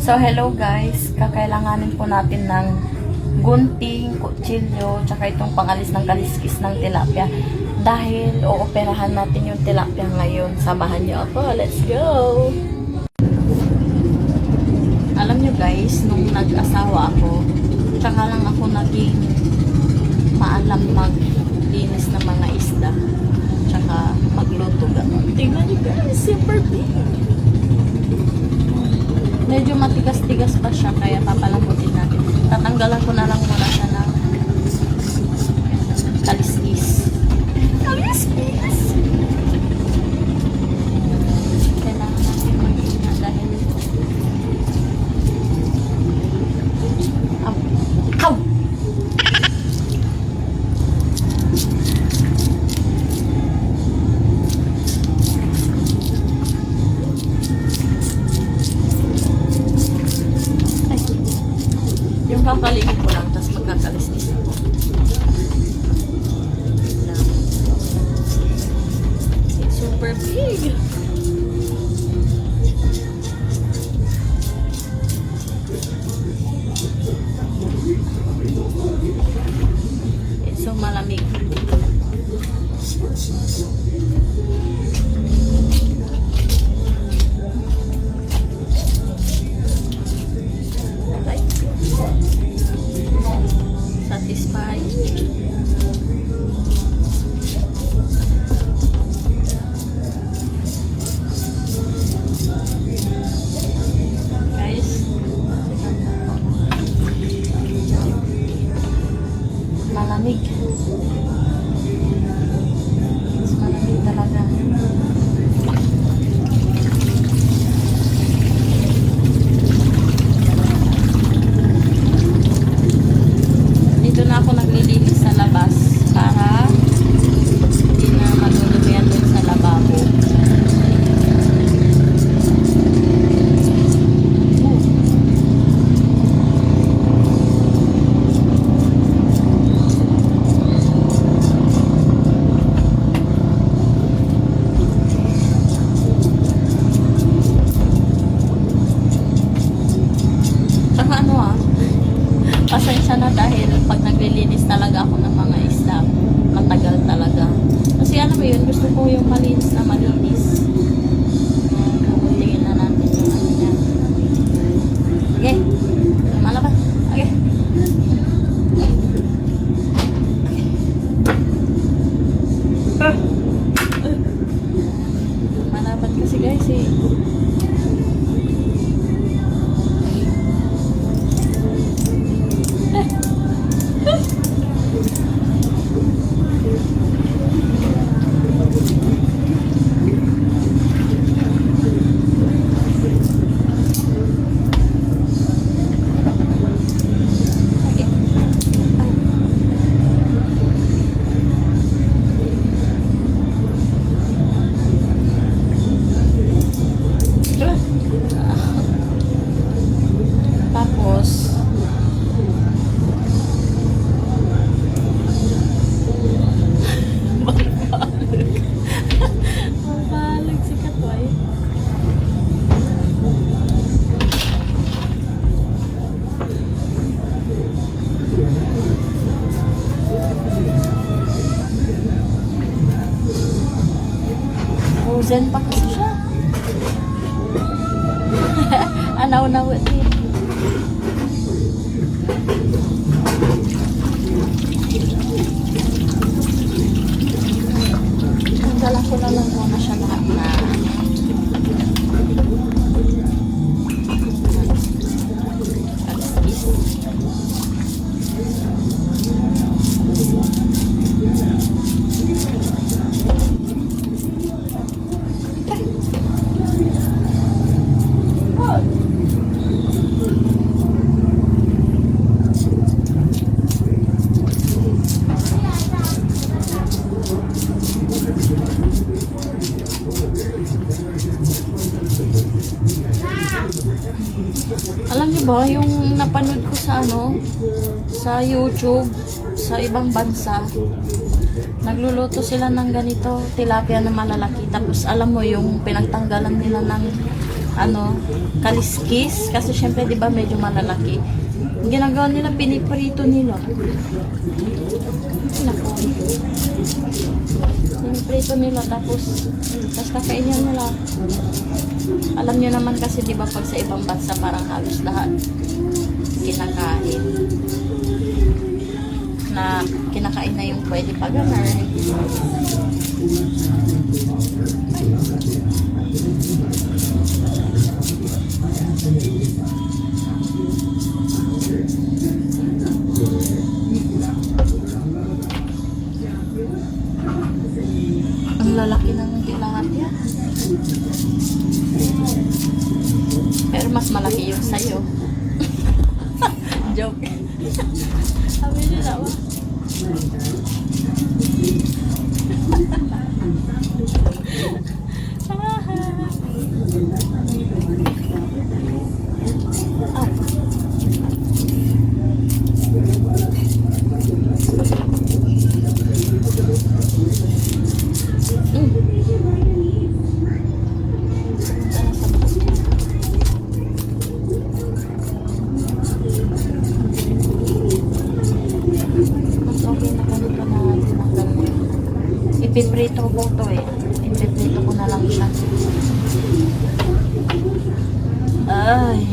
So, hello guys. Kakailanganin po natin ng gunting, kutsilyo, tsaka itong pangalis ng kaliskis ng tilapia. Dahil ooperahan natin yung tilapia ngayon. Samahan niyo ako. Let's go! Alam niyo guys, nung nag-asawa ako, tsaka lang ako naging maalam maglinis ng mga isda. Tsaka magluto gano'n. Tingnan niyo guys, super big! Medyo matigas-tigas pa siya, kaya papalambutin natin. Tatanggalan ko na lang muna siya ng kaliskis. Kaliskis! Kailangan natin mag-ingat dahil Ow! Yung kakaligin ko lang, tapos magkakaliskis ako. It's super big! It's so malamig. Satisfied. Guys, malamig. Mas malamig talaga. Dito na ako naglilinis sa labas para hindi na malulumian dun sa lababo. Tsaka pasensya na dahil pag naglilinis talaga ako ng mga isda, matagal talaga. Kasi alam mo yun, gusto ko yung malinis na malinis. Tingin na natin yung ano niya. Sige, malabas. Okay. Malabat kasi guys eh. Tapos mabalag si Katoy. Frozen pa kasi siya. Anaw-nawit din. Tanggalan ko na lang muna siya lahat na kaliskis. Alam niyo ba, yung napanood ko sa sa YouTube, sa ibang bansa, nagluluto sila ng ganito, tilapia na malalaki. Tapos alam mo yung pinagtanggalan nila ng kaliskis. Kasi syempre, di ba, medyo malalaki. Ang ginagawa nila, piniprito nila. Naku. Piniprito nila, tapos kakainin nila. Alam nyo naman kasi, di ba, pag sa ibang bansa, parang halos lahat kinakain. Na kinakain na yung pwede pag-ganar. Ang lalaki ng tilapia. Pero mas malaki yung sayo. Joke. Sabi nila ba? Ipiprito ko to eh. Ipiprito ko na lang siya. Ay,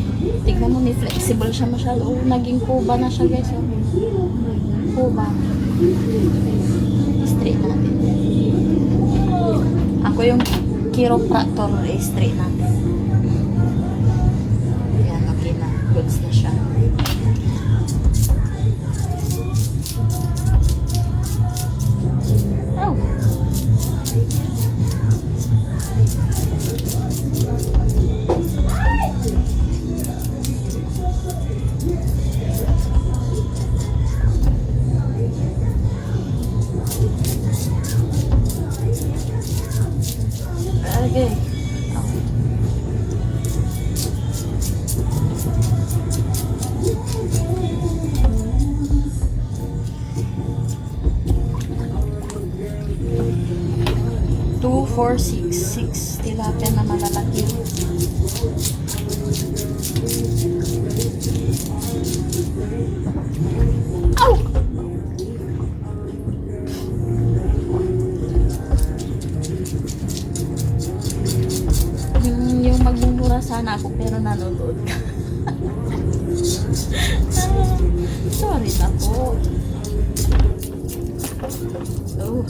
tignan mo, ni flexible siya masyado. Oh, naging kuba na siya guys. Oh. Kuba. Straight natin. Ako yung chiropractor, straight natin. Yan, okay na. Goods na siya. Oh. Okay. Two, 4, 6 tilapia na malalaki. Ow! Yung magmumura sana ako pero nanonood ka. Sorry na po. Oh.